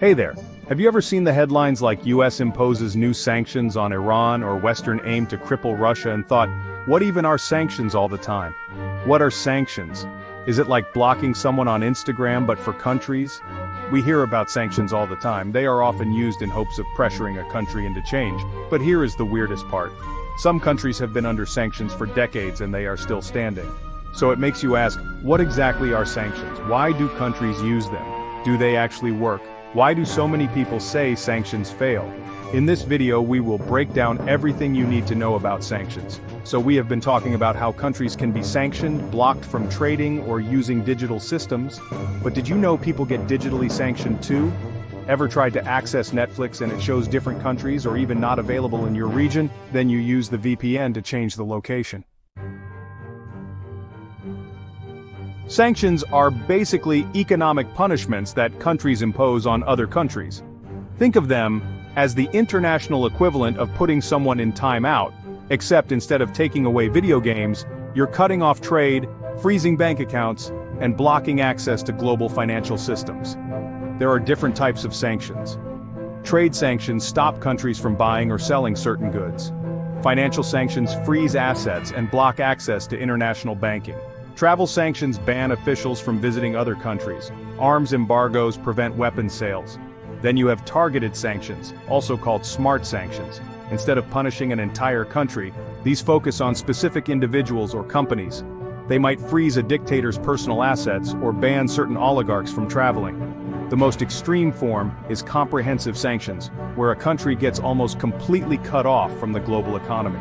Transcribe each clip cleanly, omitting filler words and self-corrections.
Hey there, have you ever seen the headlines like US imposes new sanctions on Iran or Western aim to cripple Russia and thought, what even are sanctions all the time? What are sanctions? Is it like blocking someone on Instagram but for countries? We hear about sanctions all the time. They are often used in hopes of pressuring a country into change. But here is the weirdest part. Some countries have been under sanctions for decades and they are still standing. So it makes you ask, what exactly are sanctions? Why do countries use them? Do they actually work? Why do so many people say sanctions fail? In this video we will break down everything you need to know about sanctions. So we have been talking about how countries can be sanctioned, blocked from trading or using digital systems. But did you know people get digitally sanctioned too? Ever tried to access Netflix and it shows different countries or even not available in your region? Then you use the VPN to change the location. Sanctions are basically economic punishments that countries impose on other countries. Think of them as the international equivalent of putting someone in timeout, except instead of taking away video games, you're cutting off trade, freezing bank accounts, and blocking access to global financial systems. There are different types of sanctions. Trade sanctions stop countries from buying or selling certain goods. Financial sanctions freeze assets and block access to international banking. Travel sanctions ban officials from visiting other countries. Arms embargoes prevent weapons sales. Then you have targeted sanctions, also called smart sanctions. Instead of punishing an entire country, these focus on specific individuals or companies. They might freeze a dictator's personal assets or ban certain oligarchs from traveling. The most extreme form is comprehensive sanctions, where a country gets almost completely cut off from the global economy.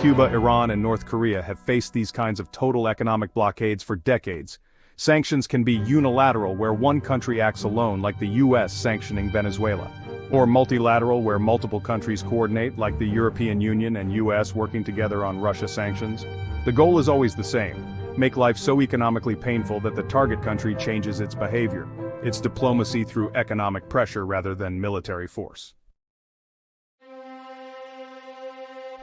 Cuba, Iran, and North Korea have faced these kinds of total economic blockades for decades. Sanctions can be unilateral, where one country acts alone, like the US sanctioning Venezuela. Or multilateral, where multiple countries coordinate, like the European Union and US working together on Russia sanctions. The goal is always the same: make life so economically painful that the target country changes its behavior. It's diplomacy through economic pressure rather than military force.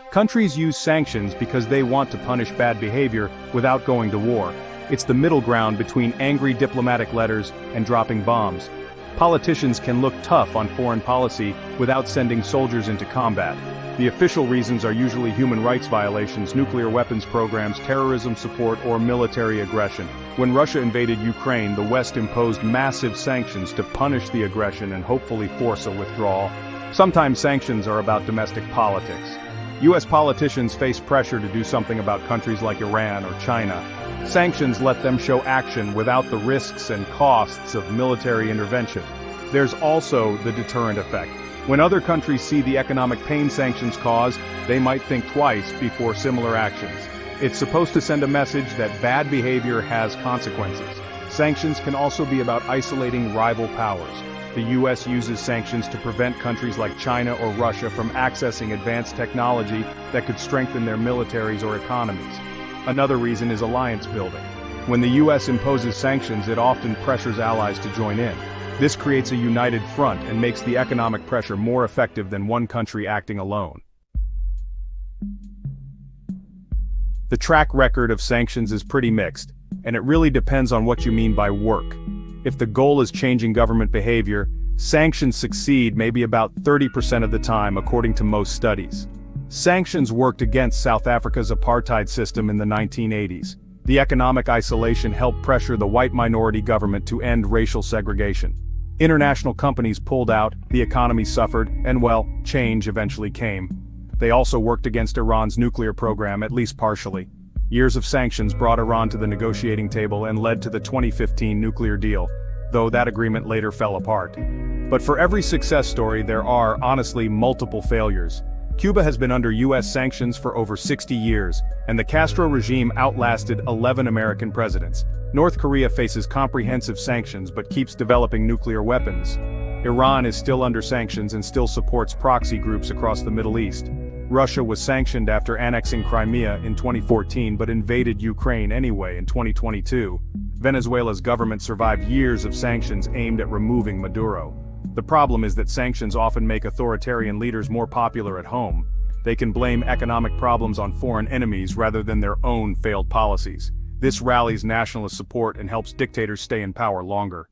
Countries use sanctions because they want to punish bad behavior without going to war. It's the middle ground between angry diplomatic letters and dropping bombs. Politicians can look tough on foreign policy without sending soldiers into combat. The official reasons are usually human rights violations, nuclear weapons programs, terrorism support, or military aggression. When Russia invaded Ukraine, the West imposed massive sanctions to punish the aggression and hopefully force a withdrawal. Sometimes sanctions are about domestic politics. US politicians face pressure to do something about countries like Iran or China. Sanctions let them show action without the risks and costs of military intervention. There's also the deterrent effect. When other countries see the economic pain sanctions cause, they might think twice before similar actions. It's supposed to send a message that bad behavior has consequences. Sanctions can also be about isolating rival powers. The US uses sanctions to prevent countries like China or Russia from accessing advanced technology that could strengthen their militaries or economies. Another reason is alliance building. When the US imposes sanctions, it often pressures allies to join in. This creates a united front and makes the economic pressure more effective than one country acting alone. The track record of sanctions is pretty mixed, and it really depends on what you mean by work. If the goal is changing government behavior, sanctions succeed maybe about 30% of the time, according to most studies. Sanctions worked against South Africa's apartheid system in the 1980s. The economic isolation helped pressure the white minority government to end racial segregation. International companies pulled out, the economy suffered, and well, change eventually came. They also worked against Iran's nuclear program, at least partially. Years of sanctions brought Iran to the negotiating table and led to the 2015 nuclear deal, though that agreement later fell apart. But for every success story, there are, honestly, multiple failures. Cuba has been under US sanctions for over 60 years, and the Castro regime outlasted 11 American presidents. North Korea faces comprehensive sanctions but keeps developing nuclear weapons. Iran is still under sanctions and still supports proxy groups across the Middle East. Russia was sanctioned after annexing Crimea in 2014 but invaded Ukraine anyway in 2022. Venezuela's government survived years of sanctions aimed at removing Maduro. The problem is that sanctions often make authoritarian leaders more popular at home. They can blame economic problems on foreign enemies rather than their own failed policies. This rallies nationalist support and helps dictators stay in power longer.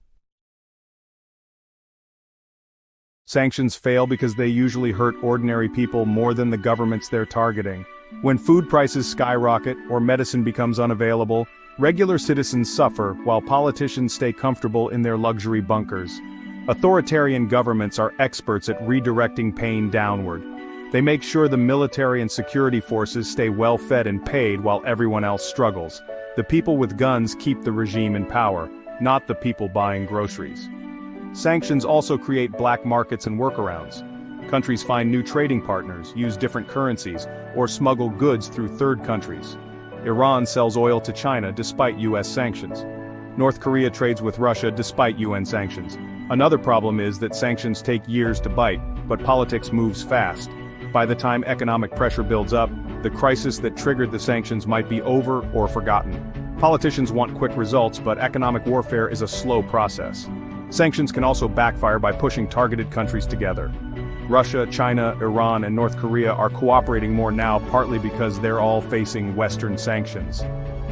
Sanctions fail because they usually hurt ordinary people more than the governments they're targeting. When food prices skyrocket or medicine becomes unavailable, regular citizens suffer while politicians stay comfortable in their luxury bunkers. Authoritarian governments are experts at redirecting pain downward. They make sure the military and security forces stay well-fed and paid while everyone else struggles. The people with guns keep the regime in power, not the people buying groceries. Sanctions also create black markets and workarounds. Countries find new trading partners, use different currencies, or smuggle goods through third countries. Iran sells oil to China despite US sanctions. North Korea trades with Russia despite UN sanctions. Another problem is that sanctions take years to bite, but politics moves fast. By the time economic pressure builds up, the crisis that triggered the sanctions might be over or forgotten. Politicians want quick results, but economic warfare is a slow process. Sanctions can also backfire by pushing targeted countries together. Russia, China, Iran, and North Korea are cooperating more now partly because they're all facing Western sanctions.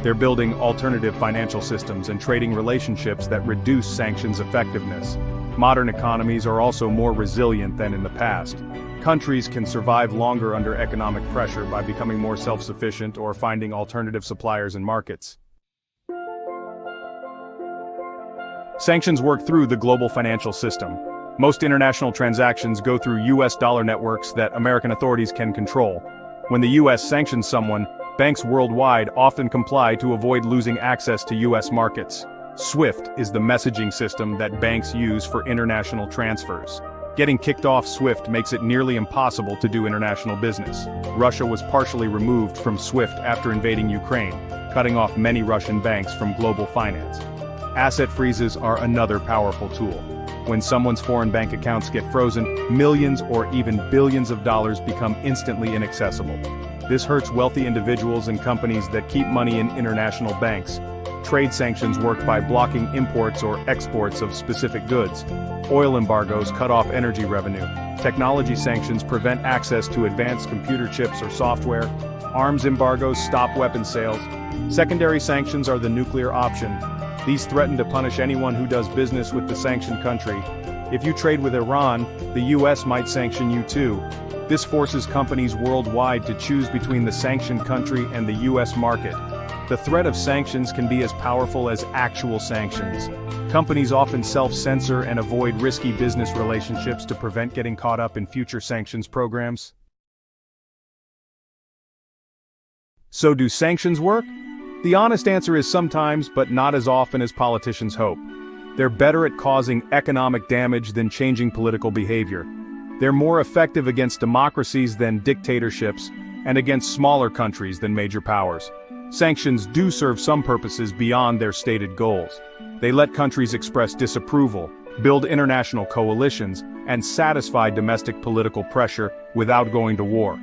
They're building alternative financial systems and trading relationships that reduce sanctions' effectiveness. Modern economies are also more resilient than in the past. Countries can survive longer under economic pressure by becoming more self-sufficient or finding alternative suppliers and markets. Sanctions work through the global financial system. Most international transactions go through US dollar networks that American authorities can control. When the US sanctions someone, banks worldwide often comply to avoid losing access to US markets. SWIFT is the messaging system that banks use for international transfers. Getting kicked off SWIFT makes it nearly impossible to do international business. Russia was partially removed from SWIFT after invading Ukraine, cutting off many Russian banks from global finance. Asset freezes are another powerful tool. When someone's foreign bank accounts get frozen, millions or even billions of dollars become instantly inaccessible. This hurts wealthy individuals and companies that keep money in international banks. Trade sanctions work by blocking imports or exports of specific goods. Oil embargoes cut off energy revenue. Technology sanctions prevent access to advanced computer chips or software. Arms embargoes stop weapons sales. Secondary sanctions are the nuclear option. These threaten to punish anyone who does business with the sanctioned country. If you trade with Iran, the US might sanction you too. This forces companies worldwide to choose between the sanctioned country and the US market. The threat of sanctions can be as powerful as actual sanctions. Companies often self-censor and avoid risky business relationships to prevent getting caught up in future sanctions programs. So do sanctions work? The honest answer is sometimes, but not as often as politicians hope. They're better at causing economic damage than changing political behavior. They're more effective against democracies than dictatorships, and against smaller countries than major powers. Sanctions do serve some purposes beyond their stated goals. They let countries express disapproval, build international coalitions, and satisfy domestic political pressure without going to war.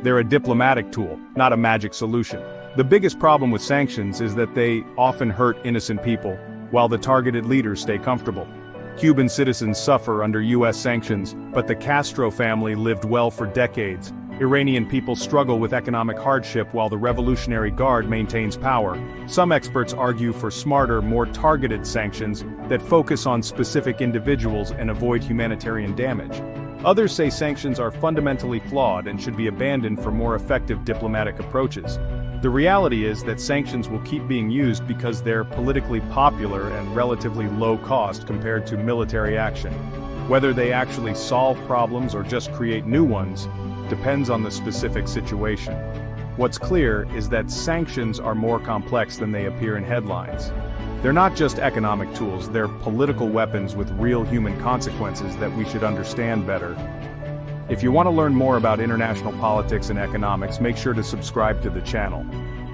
They're a diplomatic tool, not a magic solution. The biggest problem with sanctions is that they often hurt innocent people, while the targeted leaders stay comfortable. Cuban citizens suffer under US sanctions, but the Castro family lived well for decades. Iranian people struggle with economic hardship while the Revolutionary Guard maintains power. Some experts argue for smarter, more targeted sanctions that focus on specific individuals and avoid humanitarian damage. Others say sanctions are fundamentally flawed and should be abandoned for more effective diplomatic approaches. The reality is that sanctions will keep being used because they're politically popular and relatively low cost compared to military action. Whether they actually solve problems or just create new ones depends on the specific situation. What's clear is that sanctions are more complex than they appear in headlines. They're not just economic tools, they're political weapons with real human consequences that we should understand better. If you want to learn more about international politics and economics, make sure to subscribe to the channel.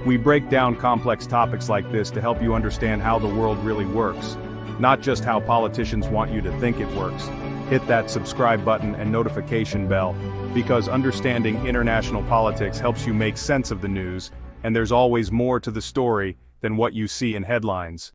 We break down complex topics like this to help you understand how the world really works, not just how politicians want you to think it works. Hit that subscribe button and notification bell, because understanding international politics helps you make sense of the news, and there's always more to the story than what you see in headlines.